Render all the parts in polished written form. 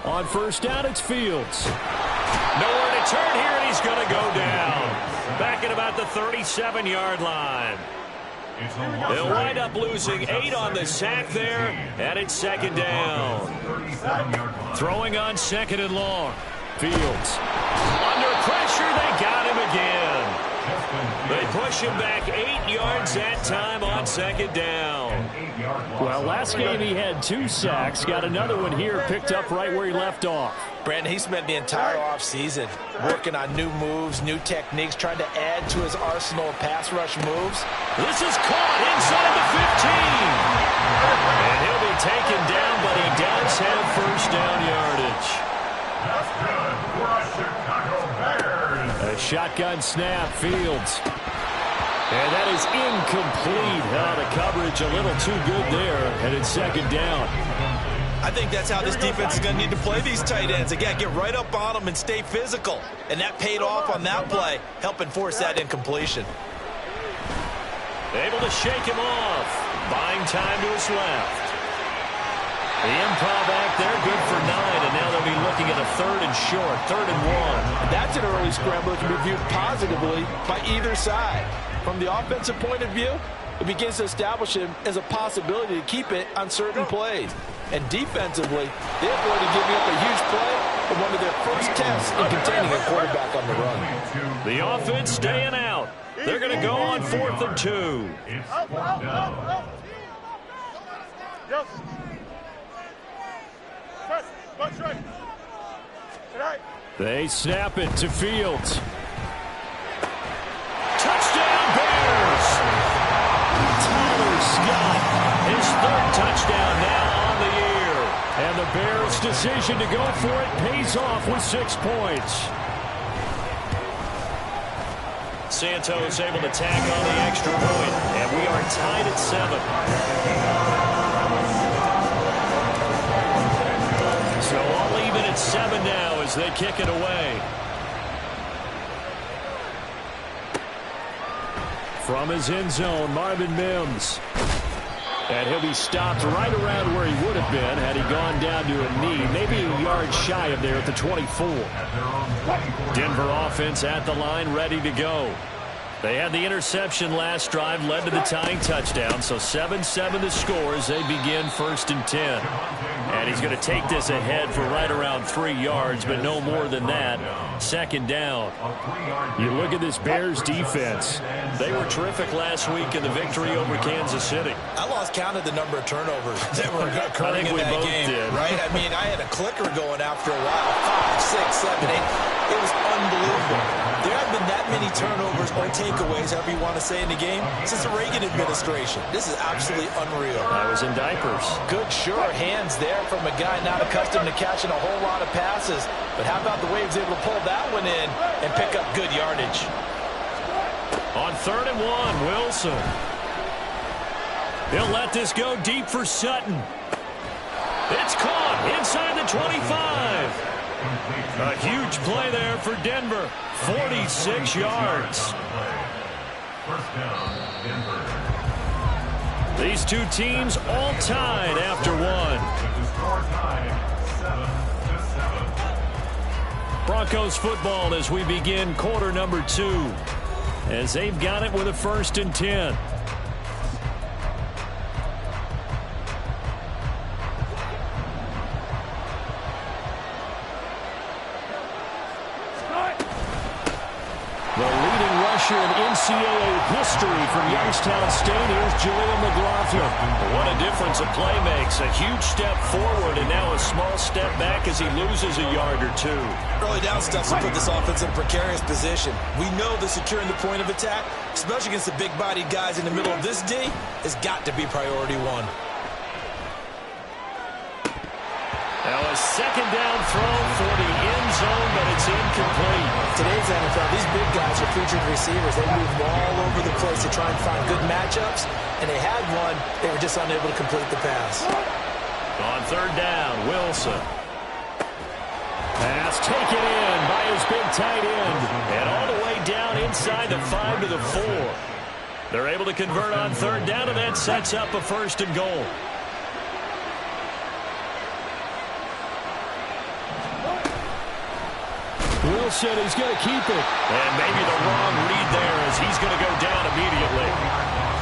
On first down, it's Fields. Nowhere to turn here, and he's going to go down. Back at about the 37-yard line. They'll wind up losing 8 on the sack there, and it's second down. Throwing on second and long. Fields. Under pressure, they got him again. They push him back 8 yards that time on second down. Well, last game he had 2 sacks. Got another one here, picked up right where he left off. Brandon, he spent the entire offseason working on new moves, new techniques, trying to add to his arsenal of pass rush moves. This is caught inside the 15. And he'll be taken down, but he does have first down yardage. That's good for a Chicago Bears. A shotgun snap, Fields. And that is incomplete. The coverage a little too good there, and it's second down. I think that's how this defense is going to need to play these tight ends. Again, get right up on them and stay physical. And that paid off on that play, helping force that incompletion. Able to shake him off. Buying time to his left. The improv act there, good for 9, and now they'll be looking at a 3rd and short, 3rd and 1. That's an early scramble that can be viewed positively by either side. From the offensive point of view, it begins to establish him as a possibility to keep it on certain plays. And defensively, they avoided giving up a huge play in one of their first tests in containing a quarterback on the run. The offense staying out. They're going to go on 4th and 2. It's 4th down. They snap it to Fields. Touchdown, Bears! Tyler Scott, His 3rd touchdown now on the year. and the Bears' decision to go for it pays off with 6 points. Santos able to tack on the extra point, and we are tied at 7. So all even at 7 now as they kick it away. From his end zone, Marvin Mims. And he'll be stopped right around where he would have been had he gone down to a knee, maybe a yard shy of there at the 24. Denver offense at the line, ready to go. They had the interception last drive, led to the tying touchdown, so 7-7 the score as they begin 1st and 10. And he's going to take this ahead for right around 3 yards, but no more than that. 2nd down. You look at this Bears defense. They were terrific last week in the victory over Kansas City. I lost count of the number of turnovers that were occurring in that game. Right? I mean, I had a clicker going after a while. 5, 6, 7, 8. It was unbelievable. There haven't been that many turnovers or takeaways, however you want to say, in the game since the Reagan administration. This is absolutely unreal. I was in diapers. Good, sure hands there from a guy not accustomed to catching a whole lot of passes. But how about the way he was able to pull that one in and pick up good yardage? On 3rd and 1, Wilson. He'll let this go deep for Sutton. It's caught inside the 25. A huge play there for Denver. 46 yards. These two teams all tied after 1. Broncos football as we begin quarter number 2. As they've got it with a 1st and 10. The leading rusher in NCAA history from Youngstown State, here's Jaleel McLaughlin. What a difference a play makes. A huge step forward and now a small step back as he loses a yard or 2. Early down stuff to put this offense in a precarious position. We know that securing the point of attack, especially against the big-bodied guys in the middle of this D, has got to be priority 1. Now a 2nd down throw for the end zone, but it's incomplete. Today's NFL, these big guys are featured receivers. They move all over the place to try and find good matchups, and they had one. They were just unable to complete the pass. On 3rd down, Wilson. Pass taken in by his big tight end. And all the way down inside the 5 to the 4. They're able to convert on 3rd down, and that sets up a 1st and goal. Wilson is going to keep it. And maybe the wrong read there as he's going to go down immediately.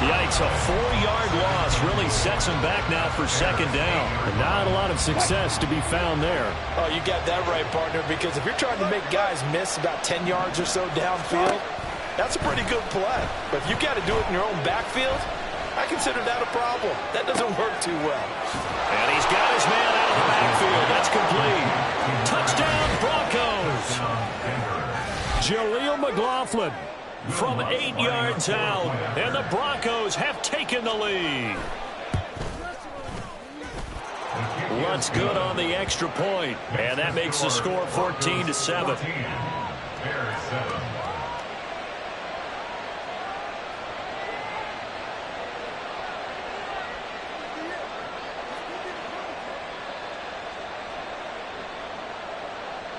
Yikes, a 4-yard loss really sets him back now for second down. And not a lot of success to be found there. Oh, you got that right, partner, because if you're trying to make guys miss about 10 yards or so downfield, that's a pretty good play. But if you got to do it in your own backfield, I consider that a problem. That doesn't work too well. And he's got his man out of the backfield. That's complete. Touchdown, Broncos. Jaleel McLaughlin From 8 yards out, and the Broncos have taken the lead. Luntz good on the extra point, and that makes the score 14-7.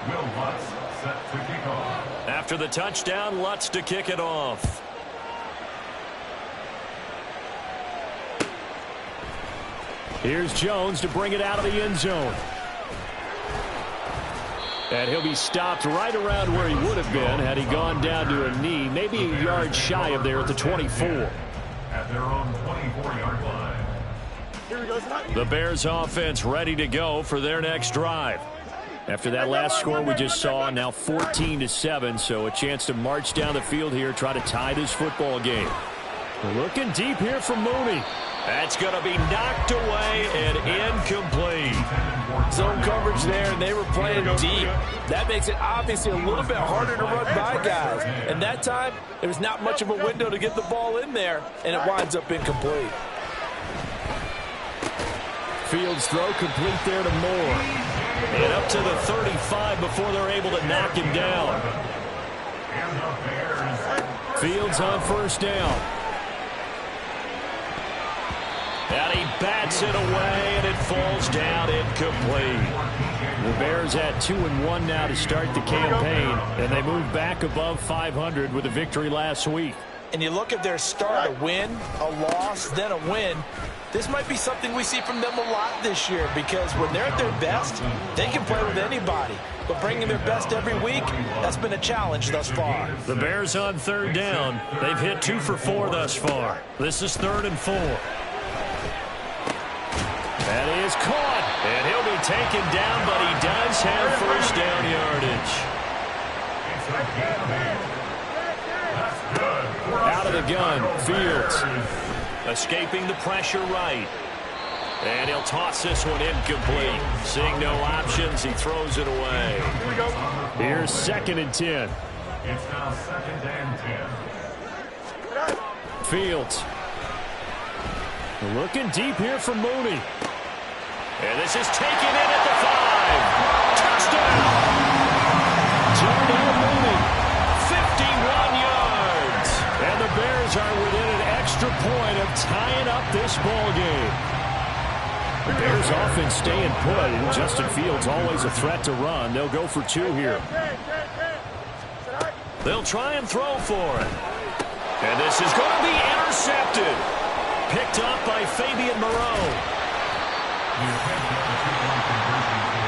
Will Lutz set to kick off. After the touchdown, Lutz to kick it off. Here's Jones to bring it out of the end zone. And he'll be stopped right around where he would have been had he gone down to a knee, maybe a yard shy of there at the 24. At their own 24-yard line. The Bears offense ready to go for their next drive. After that last score we just saw, now 14-7, so a chance to march down the field here, try to tie this football game. Looking deep here from Mooney. That's going to be knocked away and incomplete. Zone coverage there, and they were playing deep. That makes it obviously a little bit harder to run by guys. And that time, there was not much of a window to get the ball in there, and it winds up incomplete. Fields throw complete there to Moore. And up to the 35 before they're able to knock him down. Fields on first down. And he bats it away, and it falls down incomplete. The Bears at 2-1 now to start the campaign, and they move back above 500 with a victory last week. And you look at their start, a win, a loss, then a win. This might be something we see from them a lot this year, because when they're at their best, they can play with anybody. But bringing their best every week, that's been a challenge thus far. The Bears on third down. They've hit 2 for 4 thus far. This is 3rd and 4. That is caught. And he'll be taken down, but he does have first down yardage. Out of the gun, Fields. Escaping the pressure right. And he'll toss this one incomplete. Seeing no options, he throws it away. Here's 2nd and 10. It's now 2nd and 10. Fields. Looking deep here for Mooney. And this is taken in at the 5. Touchdown! Darnell Mooney. 51 yards. And the Bears are within an extra point of tying up this ball game. The Bears offense staying put, and Justin Fields always a threat to run. They'll go for 2 here. They'll try and throw for it. And this is going to be intercepted. Picked up by Fabian Moreau.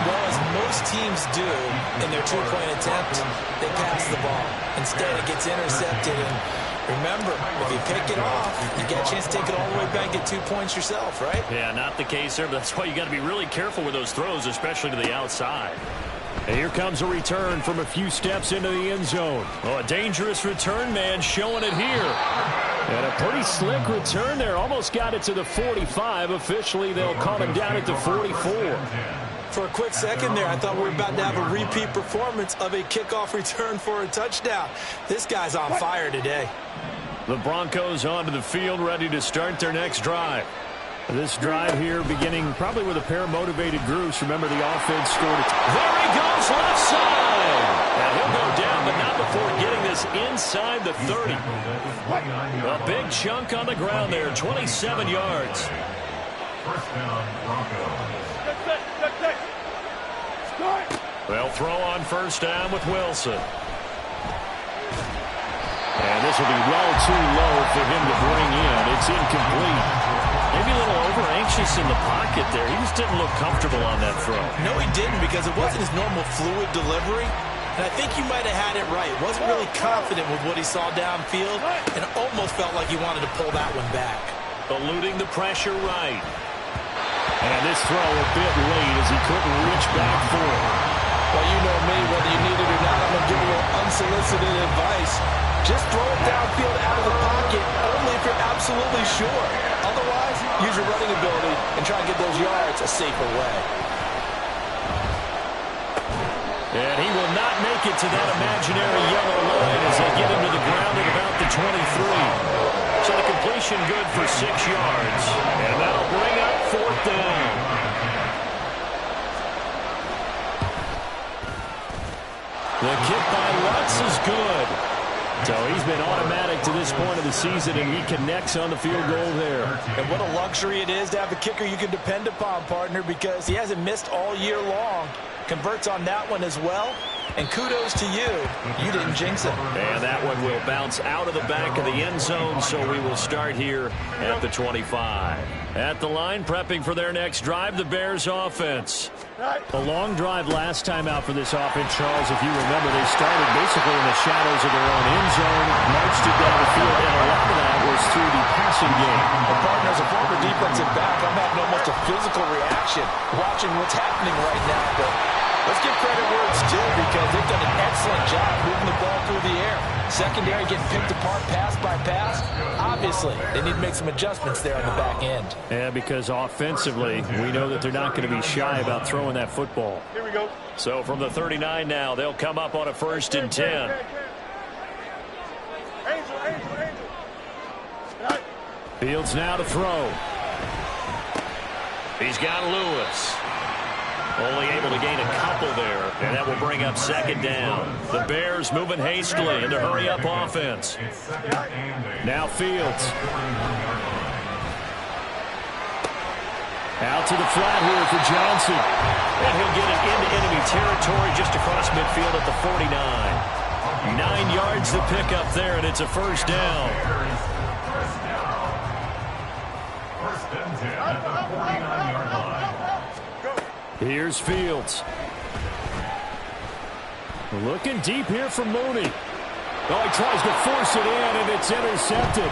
Well, as most teams do in their 2-point attempt, they pass the ball. Instead, it gets intercepted. And remember, if you pick it off, you get a chance to take it all the way back and get 2 points yourself, right? Yeah, not the case there, but that's why you got to be really careful with those throws, especially to the outside. And here comes a return from a few steps into the end zone. Oh, a dangerous return man showing it here. And a pretty slick return there. Almost got it to the 45. Officially, they'll call him down at the 44. For a quick second there, I thought we were about to have a repeat performance of a kickoff return for a touchdown. This guy's on fire today. The Broncos onto the field, ready to start their next drive. This drive here beginning probably with a pair of motivated groups. Remember, the offense scored. There he goes, left side. And he'll go down, but not before getting this inside the 30. A big chunk on the ground there, 27 yards. First down, Broncos. They'll throw on first down with Wilson. And this will be well too low for him to bring in. It's incomplete. Maybe a little over-anxious in the pocket there. He just didn't look comfortable on that throw. No, he didn't, because it wasn't his normal fluid delivery. And I think he might have had it right. Wasn't really confident with what he saw downfield, and almost felt like he wanted to pull that one back. Eluding the pressure right. And this throw a bit late as he couldn't reach back for it. Well, you know me, whether you need it or not, I'm going to give you a little unsolicited advice. Just throw it downfield out of the pocket, only if you're absolutely sure. Otherwise, use your running ability and try and get those yards a safer way. And he will not make it to that imaginary yellow line as they get him to the ground at about the 23. So the completion good for 6 yards. And that'll bring up 4th down. The kick by Lutz is good. So he's been automatic to this point of the season, and he connects on the field goal there. And what a luxury it is to have a kicker you can depend upon, partner, because he hasn't missed all year long. Converts on that one as well. And kudos to you. You didn't jinx it. And that one will bounce out of the back of the end zone, so we will start here at the 25. At the line, prepping for their next drive, the Bears offense. A long drive last time out for this offense, Charles. If you remember, they started basically in the shadows of their own end zone, marched it down the field, and a lot of that was through the passing game. And partner, as a former defensive back, I'm having almost a physical reaction watching what's happening right now. But let's give credit where it's due, because they've done an excellent job moving the ball through the air. Secondary getting picked apart pass by pass. Obviously, they need to make some adjustments there on the back end. Yeah, because offensively, we know that they're not going to be shy about throwing that football. Here we go. So from the 39 now, they'll come up on a 1st and 10. Angel. Fields now to throw. He's got Lewis. Only able to gain a couple there, and that will bring up 2nd down. The Bears moving hastily in the hurry-up offense. Now Fields. Out to the flat here for Johnson. And he'll get it into enemy territory just across midfield at the 49. 9 yards to pick up there, and it's a 1st down. First and 10 at the 49-yard line. Here's Fields. Looking deep here from Mooney. Oh, he tries to force it in, and it's intercepted.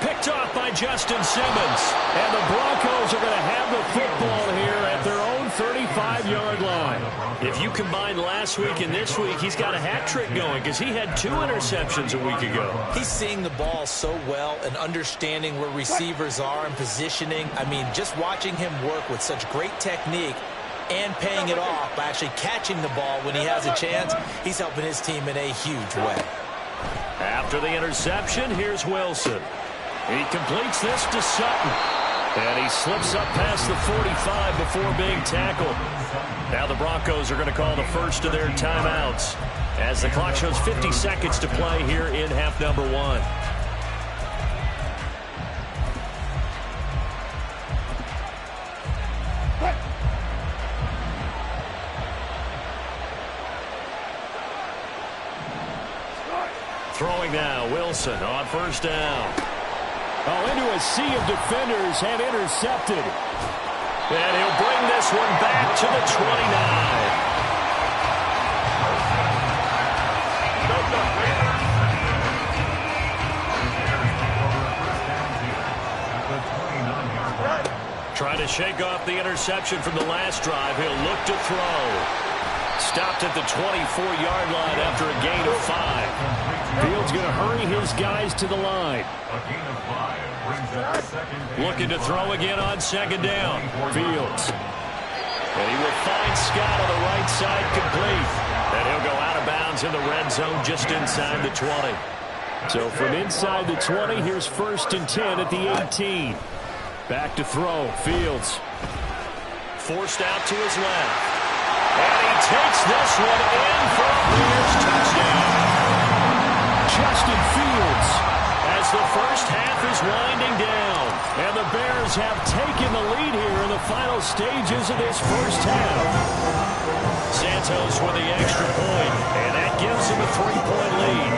Picked off by Justin Simmons. And the Broncos are going to have the football here at their own 35-yard line. If you combine last week and this week, he's got a hat trick going because he had 2 interceptions a week ago. He's seeing the ball so well and understanding where receivers are and positioning. I mean, just watching him work with such great technique and paying it off by actually catching the ball when he has a chance, he's helping his team in a huge way. After the interception, here's Wilson. He completes this to Sutton. And he slips up past the 45 before being tackled. Now the Broncos are going to call the first of their timeouts as the clock shows 50 seconds to play here in half number 1. Throwing now, Wilson on 1st down. Oh, into a sea of defenders and intercepted. And he'll bring this one back to the 29. Trying to shake off the interception from the last drive. He'll look to throw. Stopped at the 24-yard line after a gain of 5. Fields going to hurry his guys to the line. A gain of 5 brings up second. Looking to throw again on 2nd down. Fields. And he will find Scott on the right side complete. And he'll go out of bounds in the red zone just inside the 20. So from inside the 20, here's 1st and 10 at the 18. Back to throw. Fields. Forced out to his left. And he takes this one in for a Bears touchdown. Justin Fields. As the first half is winding down. And the Bears have taken the lead here in the final stages of this first half. Santos with the extra point, and that gives him a 3-point lead.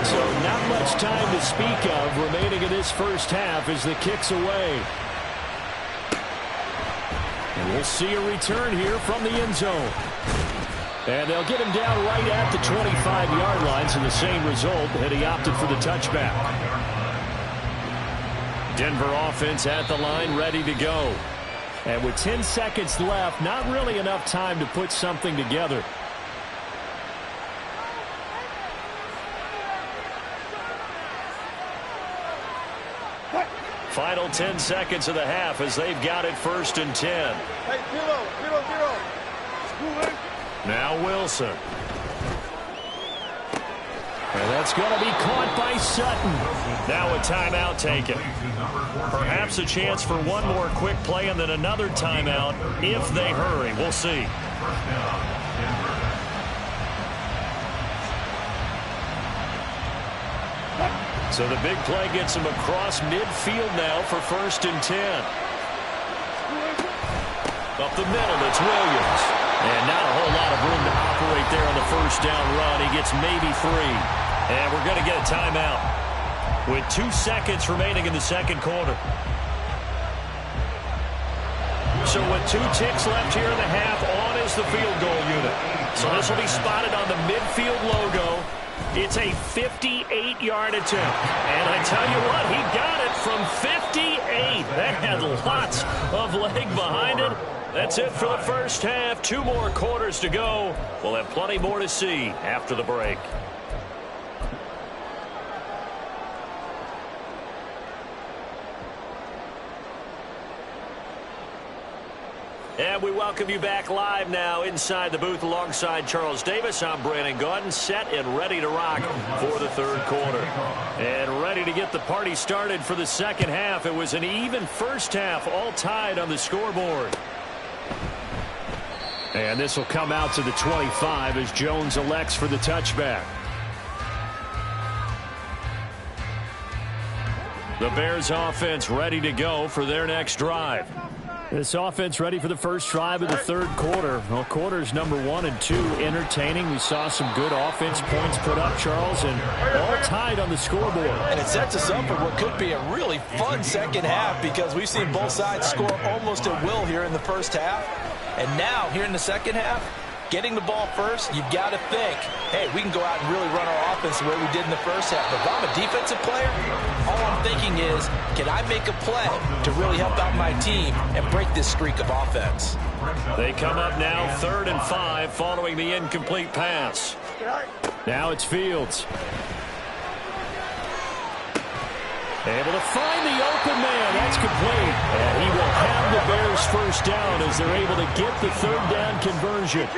So not much time to speak of remaining in this first half as the kick's away. And we'll see a return here from the end zone. And they'll get him down right at the 25-yard line, so the same result, and he opted for the touchback. Denver offense at the line, ready to go. And with 10 seconds left, not really enough time to put something together. Final 10 seconds of the half as they've got it 1st and 10. Now Wilson. And that's going to be caught by Sutton. Now a timeout taken. Perhaps a chance for one more quick play and then another timeout if they hurry. We'll see. So the big play gets him across midfield now for 1st and 10. Up the middle, it's Williams. And not a whole lot of room to operate there on the 1st down run. He gets maybe 3. And we're going to get a timeout with 2 seconds remaining in the second quarter. So with 2 ticks left here in the half, on is the field goal unit. So this will be spotted on the midfield logo. It's a 58-yard attempt. And I tell you what, he got it from 58. That had lots of leg behind it. That's it for the first half. 2 more quarters to go. We'll have plenty more to see after the break. And we welcome you back live now inside the booth alongside Charles Davis. I'm Brandon Gaudin, set and ready to rock for the third quarter. And ready to get the party started for the second half. It was an even first half, all tied on the scoreboard. And this will come out to the 25 as Jones elects for the touchback. The Bears offense ready to go for their next drive. This offense ready for the first drive of the third quarter. Well, quarters number 1 and 2 entertaining. We saw some good offense points put up, Charles, and all tied on the scoreboard. And it sets us up for what could be a really fun second half because we've seen both sides score almost at will here in the first half. And now, here in the second half, getting the ball first, you've got to think, hey, we can go out and really run our offense the way we did in the first half. But if I'm a defensive player, all I'm thinking is, can I make a play to really help out my team and break this streak of offense? They come up now 3rd and 5 following the incomplete pass. Now it's Fields. Able to find the open man. That's complete. And he will have the Bears first down as they're able to get the 3rd down conversion.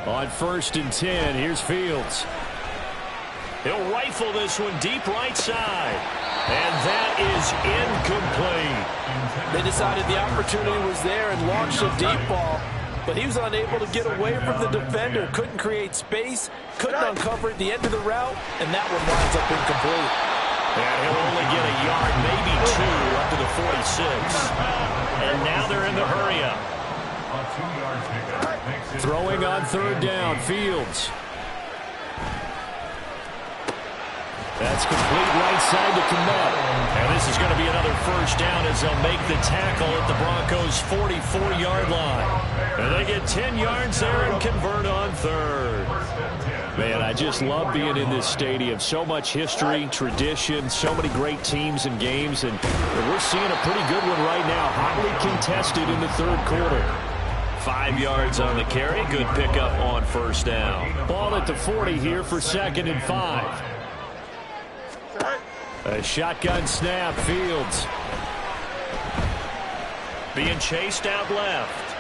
On 1st and 10, here's Fields. He'll rifle this one deep right side. And that is incomplete. They decided the opportunity was there and launched a deep ball. But he was unable to get away from the defender. Couldn't create space. Couldn't uncover at the end of the route. And that one winds up incomplete. And he'll only get a yard, maybe 2, up to the 46. And now they're in the hurry-up. Throwing on 3rd down, Fields. That's complete right side to Kmet. And this is going to be another first down as they'll make the tackle at the Broncos' 44-yard line. And they get 10 yards there and convert on 3rd. Man, I just love being in this stadium. So much history, tradition, so many great teams and games. And we're seeing a pretty good one right now. Hotly contested in the third quarter. 5 yards on the carry. Good pickup on first down. Ball at the 40 here for 2nd and 5. A shotgun snap, Fields. Being chased out left.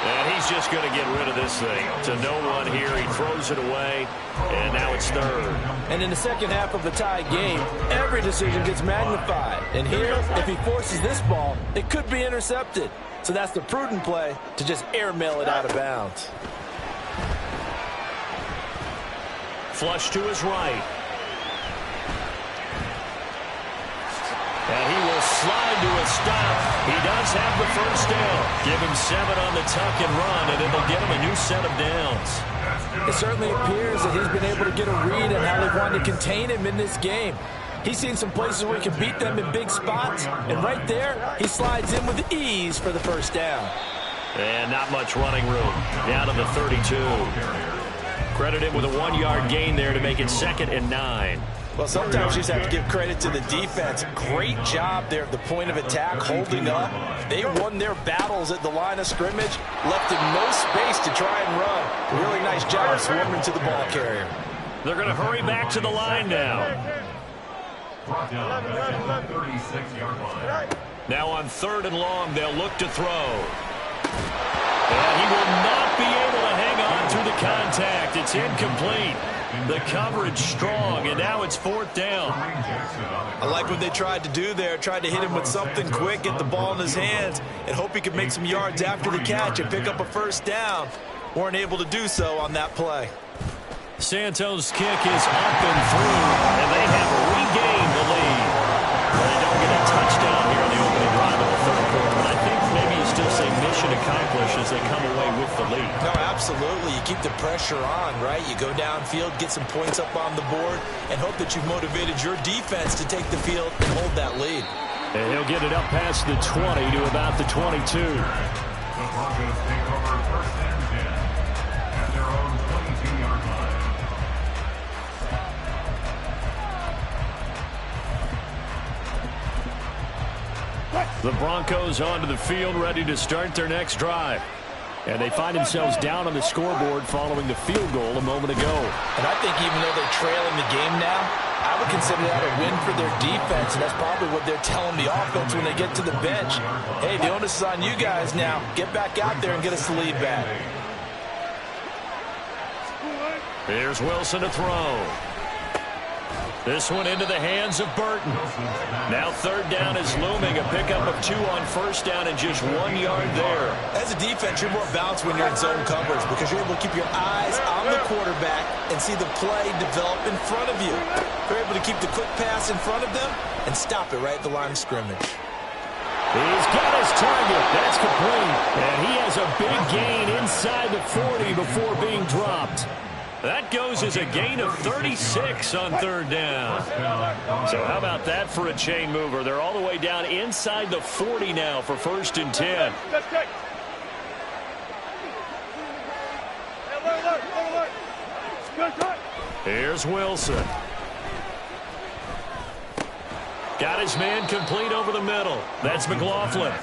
And he's just going to get rid of this thing. To no one here. He throws it away. And now it's 3rd. And in the second half of the tie game, every decision gets magnified. And here, if he forces this ball, it could be intercepted. So that's the prudent play to just airmail it out of bounds. Flush to his right. And he will slide to a stop. He does have the first down. Give him 7 on the tuck and run, and it'll get him a new set of downs. It certainly appears that he's been able to get a read on how they wanted to contain him in this game. He's seen some places where he can beat them in big spots, and right there, he slides in with ease for the first down. And not much running room. Down to the 32. Credited with a 1-yard gain there to make it 2nd and 9. Well, sometimes you just have to give credit to the defense. Great job there at the point of attack, holding up. They won their battles at the line of scrimmage, left him no space to try and run. Really nice job swarming to the ball carrier. They're going to hurry back to the line now. Now on 3rd and long, they'll look to throw. And he will not be able to hang on through the contact. It's incomplete. The coverage strong, and now it's 4th down. I like what they tried to do there. Tried to hit him with something quick, get the ball in his hands, and hope he could make some yards after the catch and pick up a first down. Weren't able to do so on that play. Santos' kick is up and through, and they have regained the lead. Well, they don't get a touchdown here in the opening drive of the 3rd quarter, but I think maybe you still say mission accomplished as they come away with the lead. No, absolutely. You keep the pressure on, right? You go downfield, get some points up on the board, and hope that you've motivated your defense to take the field and hold that lead. And he'll get it up past the 20 to about the 22. The Broncos take over 1st and 10 at their own 22-yard line. The Broncos onto the field, ready to start their next drive. And they find themselves down on the scoreboard following the field goal a moment ago. And I think even though they're trailing the game now, I would consider that a win for their defense, and that's probably what they're telling the offense when they get to the bench. Hey, the onus is on you guys now. Get back out there and get us the lead back. Here's Wilson to throw. This one into the hands of Burton. Now 3rd down is looming. A pickup of 2 on 1st down and just 1 yard there. As a defense, you're more balanced when you're in zone coverage because you're able to keep your eyes on the quarterback and see the play develop in front of you. You're able to keep the quick pass in front of them and stop it right at the line of scrimmage. He's got his target. That's complete. And he has a big gain inside the 40 before being dropped. That goes as a gain of 36 on 3rd down. So how about that for a chain mover? They're all the way down inside the 40 now for 1st and 10. Here's Wilson. Got his man complete over the middle. That's McLaughlin.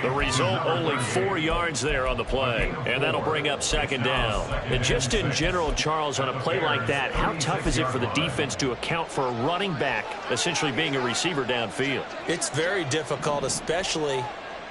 The result, only 4 yards there on the play. And that'll bring up 2nd down. And just in general, Charles, on a play like that, how tough is it for the defense to account for a running back essentially being a receiver downfield? It's very difficult, especially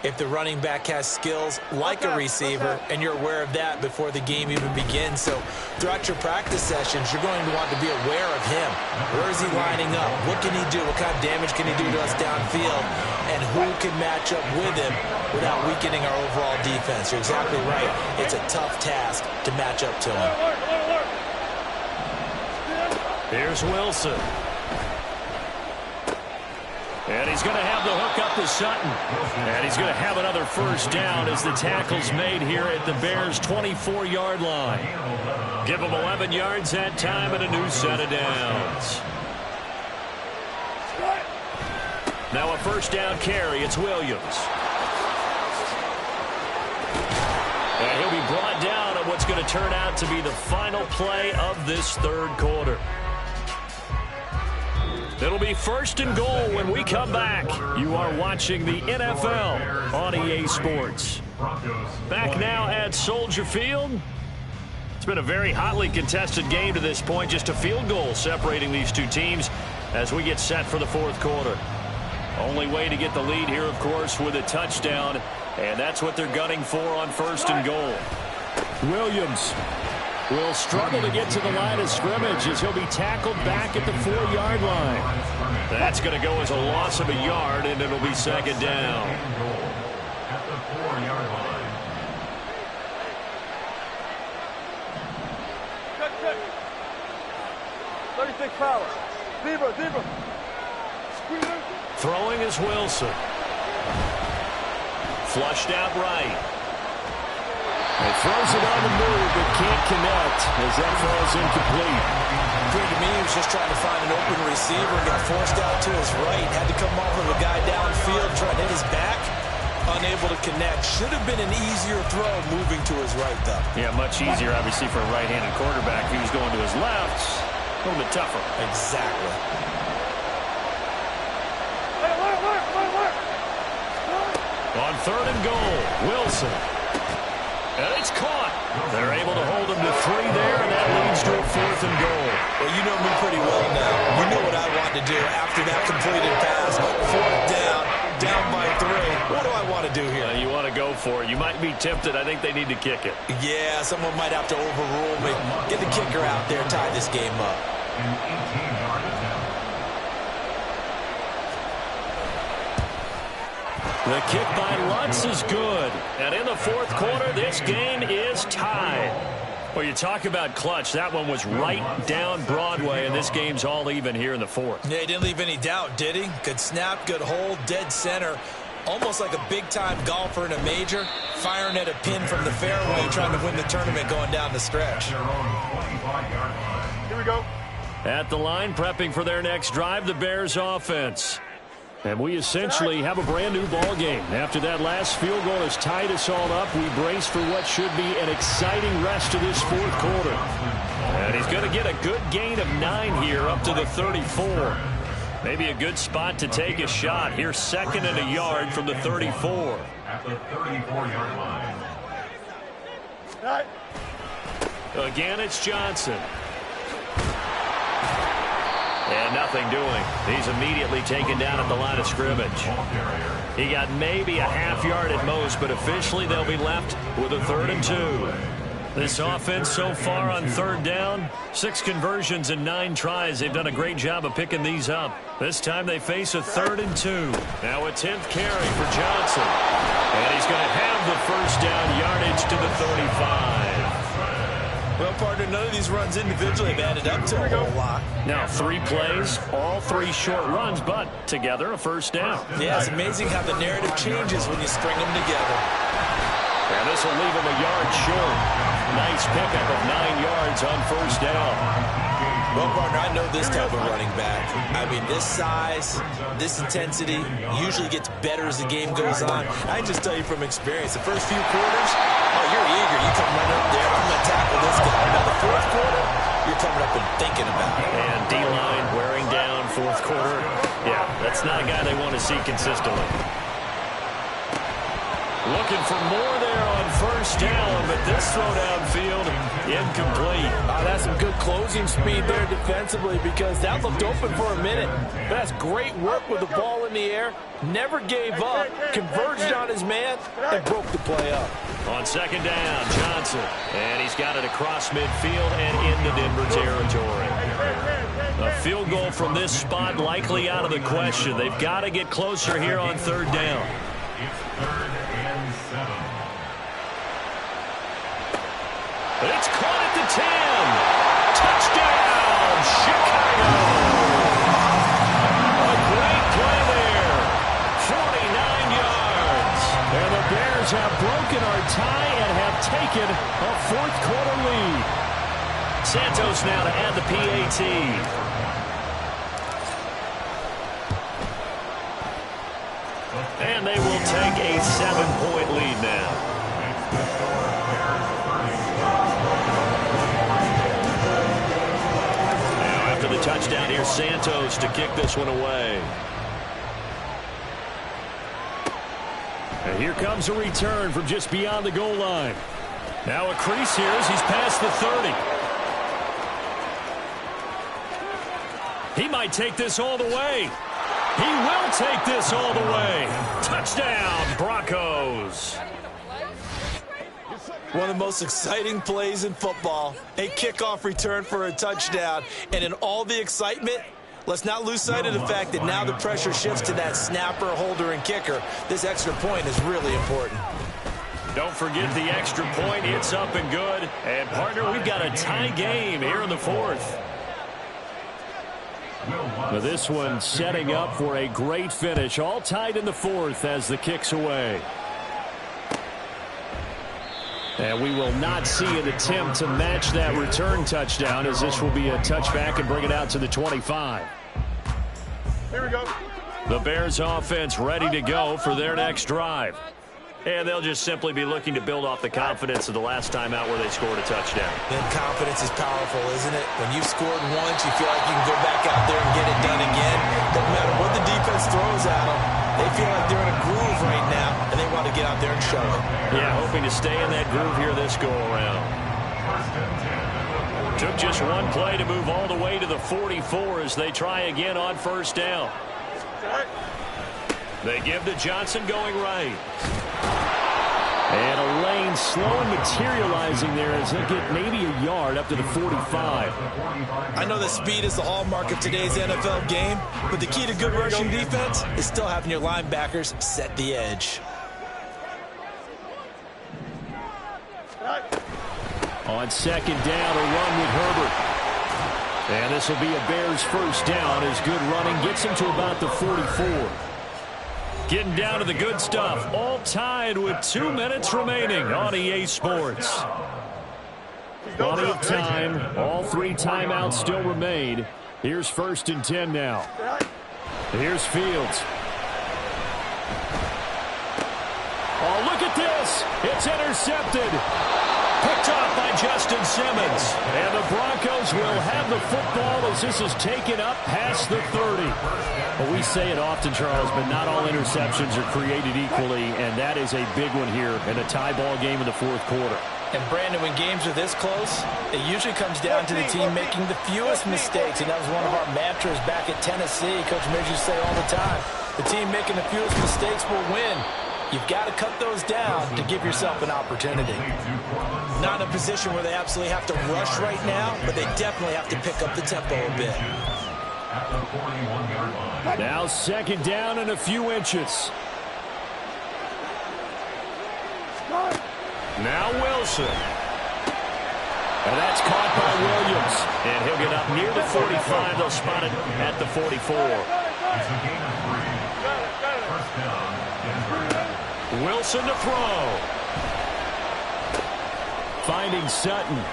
if the running back has skills like a receiver, and you're aware of that before the game even begins. So throughout your practice sessions, you're going to want to be aware of him. Where is he lining up? What can he do? What kind of damage can he do to us downfield? And who can match up with him without weakening our overall defense? You're exactly right. It's a tough task to match up to him. Here's Wilson. And he's going to have the hook up to Sutton. And he's going to have another 1st down as the tackle's made here at the Bears' 24-yard line. Give them 11 yards that time and a new set of downs. Now a 1st down carry. It's Williams. And he'll be brought down on what's going to turn out to be the final play of this 3rd quarter. It'll be 1st and goal when we come back. You are watching the NFL on EA Sports. Back now at Soldier Field. It's been a very hotly contested game to this point. Just a field goal separating these two teams as we get set for the 4th quarter. Only way to get the lead here, of course, with a touchdown. And that's what they're gunning for on 1st and goal. Williams will struggle to get to the line of scrimmage as he'll be tackled back at the 4-yard line. That's going to go as a loss of a yard, and it'll be 2nd down. At the 4-yard line. Check. 36 power. Zebra. Throwing is Wilson. Flushed out right. He throws it on the move, but can't connect as that falls incomplete. appeared to me he was just trying to find an open receiver and got forced out to his right. Had to come off of a guy downfield, trying to hit his back. Unable to connect. Should have been an easier throw moving to his right, though. Yeah, much easier, obviously, for a right-handed quarterback. He was going to his left. A little bit tougher. Exactly. On 3rd and goal, Wilson. And it's caught. They're able to hold him to 3 there, and that leads to a 4th and goal. Well, you know me pretty well now. You know what I want to do after that completed pass. 4th down by 3. What do I want to do here? You want to go for it. You might be tempted. I think they need to kick it. Yeah, someone might have to overrule me. Get the kicker out there, tie this game up. An 18-yard attempt. The kick by Lutz is good. And in the 4th quarter, this game is tied. Well, you talk about clutch. That one was right down Broadway, and this game's all even here in the 4th. Yeah, he didn't leave any doubt, did he? Good snap, good hold, dead center. Almost like a big-time golfer in a major, firing at a pin from the fairway, trying to win the tournament going down the stretch. Their own 25-yard line. Here we go. At the line, prepping for their next drive, the Bears offense. And we essentially have a brand-new ball game. After that last field goal has tied us all up, we brace for what should be an exciting rest of this 4th quarter. And he's going to get a good gain of 9 here up to the 34. Maybe a good spot to take a shot. Here's 2nd and a yard from the 34. At the 34-yard line. Right. Again, it's Johnson. And nothing doing. He's immediately taken down at the line of scrimmage. He got maybe a half yard at most, but officially they'll be left with a 3rd and 2. This offense so far on 3rd down, 6 conversions and 9 tries. They've done a great job of picking these up. This time they face a 3rd and 2. Now a 10th carry for Johnson. And he's going to have the 1st down yardage to the 35. Well, partner, none of these runs individually have added up to a whole lot. Now 3 plays, all 3 short runs, but together a 1st down. Yeah, it's amazing how the narrative changes when you string them together. And this will leave him a yard short. Nice pickup of 9 yards on 1st down. Well, partner, I know this type of running back. I mean, this size, this intensity usually gets better as the game goes on. I can just tell you from experience, the first few quarters, oh, you're eager. You come right up there. I'm going to tackle this guy. Now, the 4th quarter, you're coming up and thinking about it. And D-line wearing down 4th quarter. Yeah, that's not a guy they want to see consistently. Looking for more there on 1st down, but this throw downfield incomplete. That's some good closing speed there defensively because that looked open for a minute. But that's great work with the ball in the air. Never gave up, converged on his man, and broke the play up. On 2nd down, Johnson. And he's got it across midfield and into Denver territory. A field goal from this spot likely out of the question. They've got to get closer here on 3rd down. It's 3rd and 7. It's caught at the 10. Touchdown, Chicago. A great play there. 49 yards. And the Bears have broken our tie and have taken a 4th quarter lead. Santos now to add the PAT. And they will take a 7-point lead now. Now after the touchdown, here's Santos to kick this one away. And here comes a return from just beyond the goal line. Now a crease here as he's past the 30. He might take this all the way. He will take this all the way. Touchdown, Broncos. One of the most exciting plays in football, a kickoff return for a touchdown. And in all the excitement, let's not lose sight of the fact that now the pressure shifts to that snapper, holder, and kicker. This extra point is really important. Don't forget the extra point. It's up and good. And, partner, we've got a tie game here in the 4th. But this one setting up for a great finish. All tied in the 4th as the kick's away. And we will not see an attempt to match that return touchdown, as this will be a touchback and bring it out to the 25. Here we go. The Bears offense ready to go for their next drive. And they'll just simply be looking to build off the confidence of the last time out where they scored a touchdown. Then confidence is powerful, isn't it? When you've scored once, you feel like you can go back out there and get it done again. Doesn't matter what the defense throws at them. They feel like they're in a groove right now, and they want to get out there and show it. Yeah, hoping to stay in that groove here this go-around. Took just one play to move all the way to the 44 as they try again on first down. They give to Johnson going right. And a lane slow and materializing there as he'll get maybe a yard up to the 45. I know that speed is the hallmark of today's NFL game, but the key to good rushing defense is still having your linebackers set the edge. On second down, a run with Herbert. And this will be a Bears first down as good running gets him to about the 44. Getting down to the good stuff. All tied with 2 minutes remaining on EA Sports. Plenty of time. All 3 timeouts still remain. Here's 1st and 10 now. Here's Fields. Oh, look at this. It's intercepted. Picked off by Justin Simmons. And the Broncos will have the football as this is taken up past the 30. Well, we say it often, Charles, but not all interceptions are created equally, and that is a big one here in a tie ball game in the 4th quarter. And, Brandon, when games are this close, it usually comes down to the team making the fewest mistakes, and that was one of our mantras back at Tennessee. Coach Midge used to say all the time, the team making the fewest mistakes will win. You've got to cut those down to give yourself an opportunity. Not in a position where they absolutely have to rush right now, but they definitely have to pick up the tempo a bit. Now 2nd down and a few inches. Now Wilson. And that's caught by Williams. And he'll get up near the 45. They'll spot it at the 44. Wilson to throw. Finding Sutton.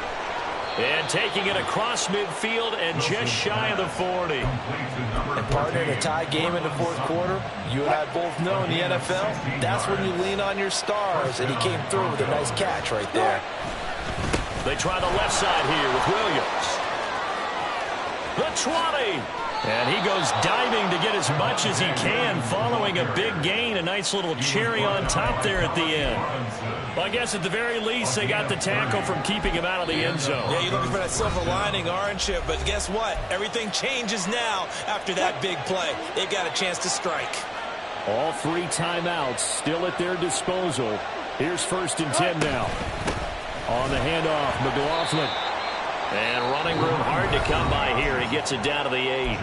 And taking it across midfield and just shy of the 40. And partner, in a tie game in the 4th quarter, you and I both know in the NFL, that's when you lean on your stars. And he came through with a nice catch right there. They try the left side here with Williams. The 20. And he goes diving to get as much as he can following a big gain. A nice little cherry on top there at the end. Well, I guess at the very least they got the tackle from keeping him out of the end zone. Yeah, you're looking for that silver lining, aren't you? But guess what? Everything changes now after that big play. They've got a chance to strike. All 3 timeouts still at their disposal. Here's 1st and 10 now. On the handoff, McLaughlin. And running room hard to come by here. He gets it down to the 8.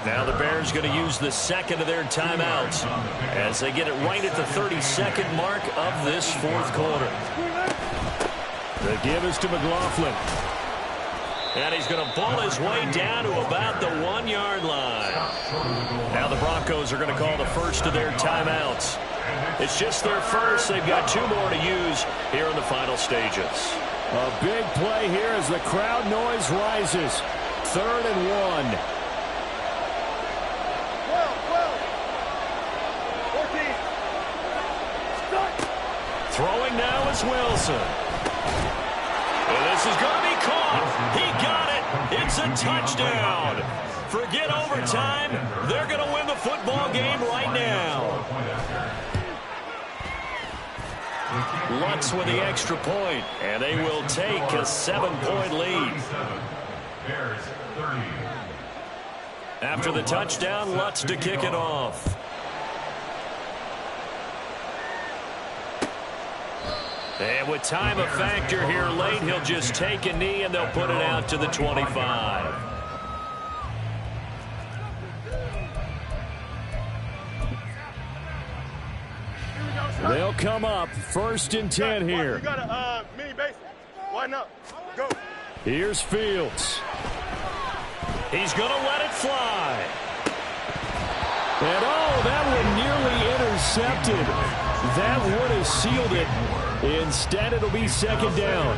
Now the Bears going to use the 2nd of their timeouts as they get it right at the 32nd mark of this 4th quarter. The give is to McLaughlin. And he's going to ball his way down to about the 1-yard line. Now the Broncos are going to call the first of their timeouts. It's just their first. They've got 2 more to use here in the final stages. A big play here as the crowd noise rises. 3rd and 1. 12, 14. Throwing now is Wilson. And this is going to be caught. He got it. It's a touchdown. Forget overtime. They're going to win the football game right now. Lutz with the extra point, and they will take a 7-point lead. After the touchdown, Lutz to kick it off. And with time a factor here late, he'll just take a knee, and they'll put it out to the 25. They'll come up 1st and 10 here. You got a mini base. Why not? Go. Here's Fields. He's going to let it fly. And oh, that one nearly intercepted. That would have sealed it. Instead, it'll be second down.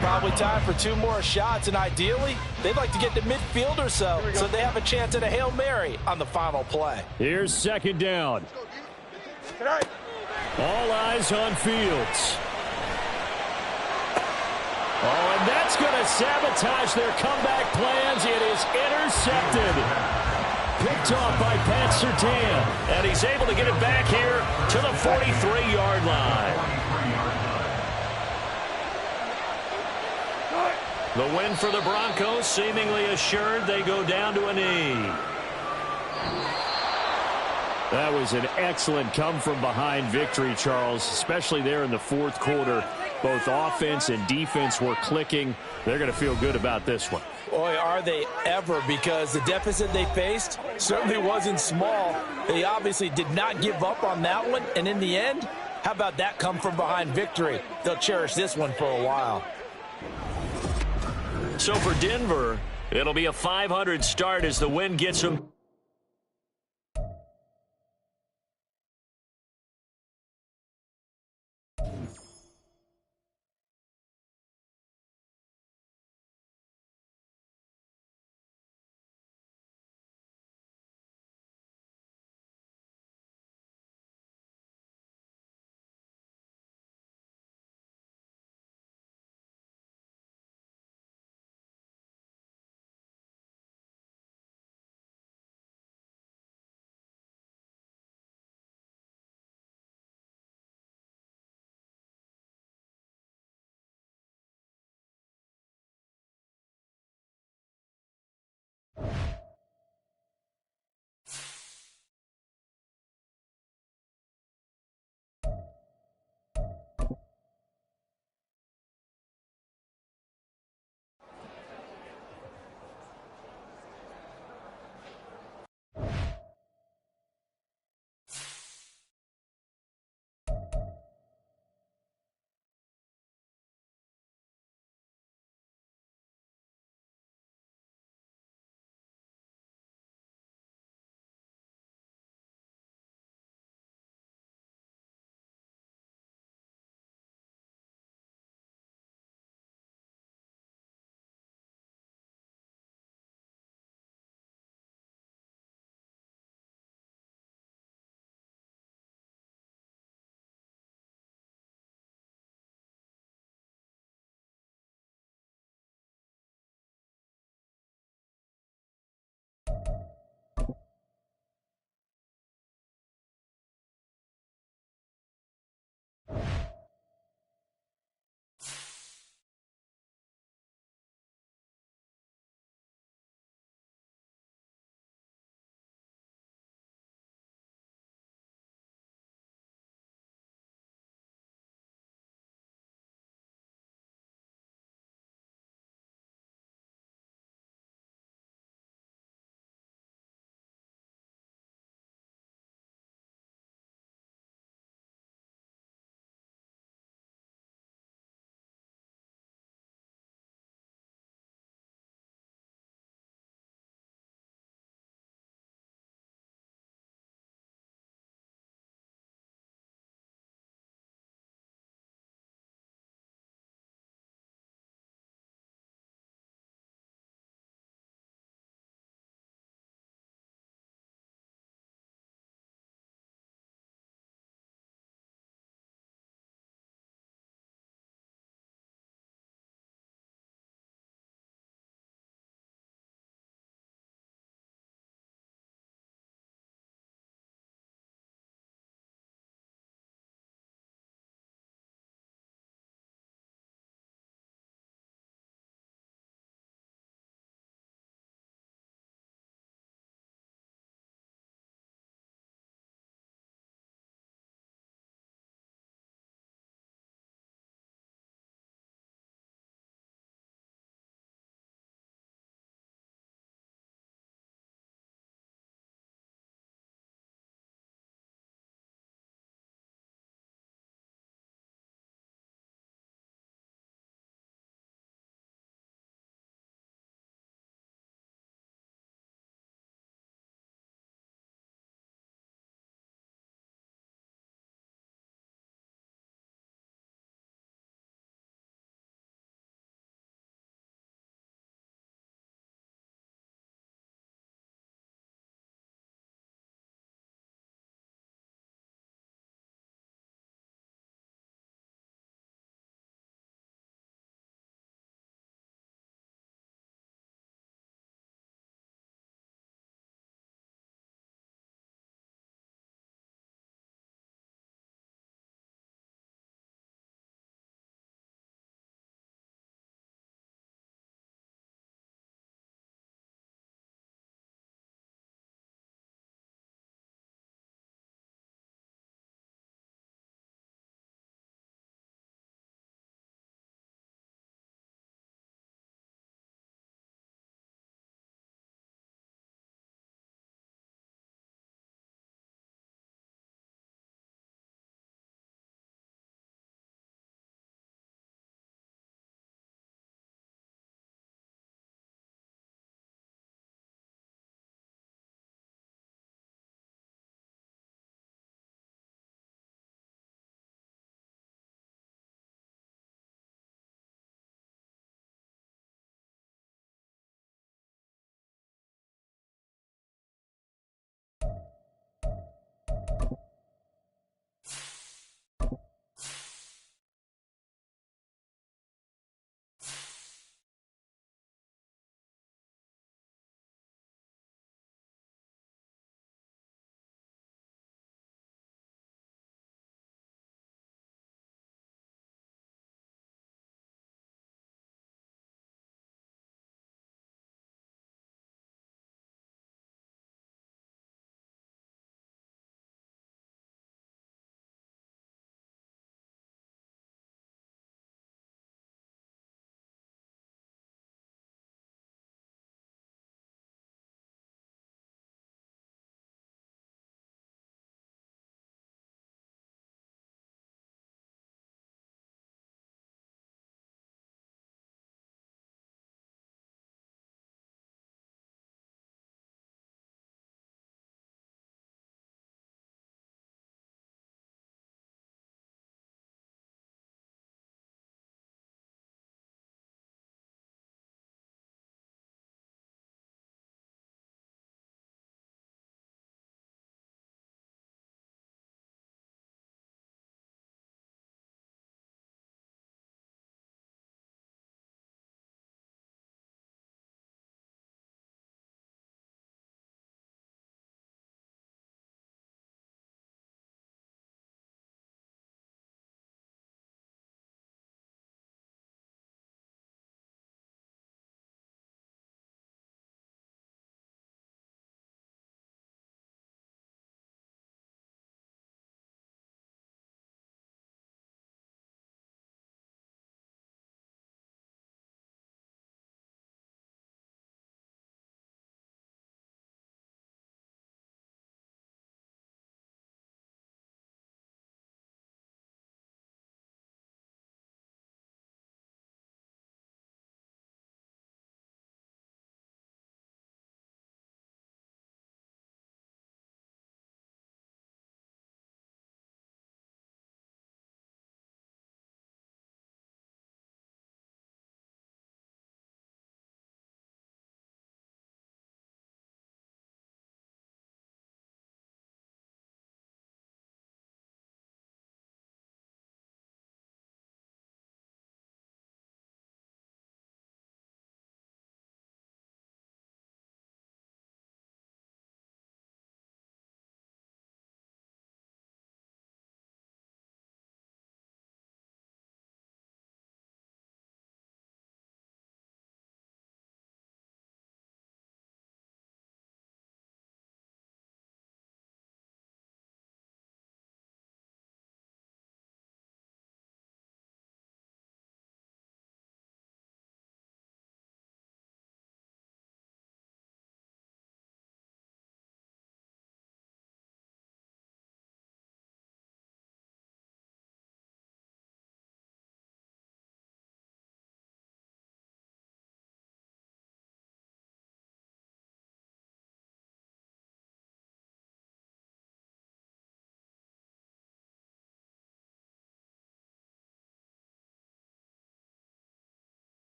Probably time for 2 more shots, and ideally, they'd like to get to midfield or so they have a chance at a Hail Mary on the final play. Here's second down. All eyes on Fields. Oh, and that's going to sabotage their comeback plans. It is intercepted. Picked off by Pat Surtain. And he's able to get it back here to the 43-yard line. The win for the Broncos seemingly assured. They go down to a knee. That was an excellent come-from-behind victory, Charles, especially there in the fourth quarter. Both offense and defense were clicking. They're going to feel good about this one. Boy, are they ever, because the deficit they faced certainly wasn't small. They obviously did not give up on that one, and in the end, how about that come-from-behind victory? They'll cherish this one for a while. So for Denver, it'll be a .500 start as the win gets them.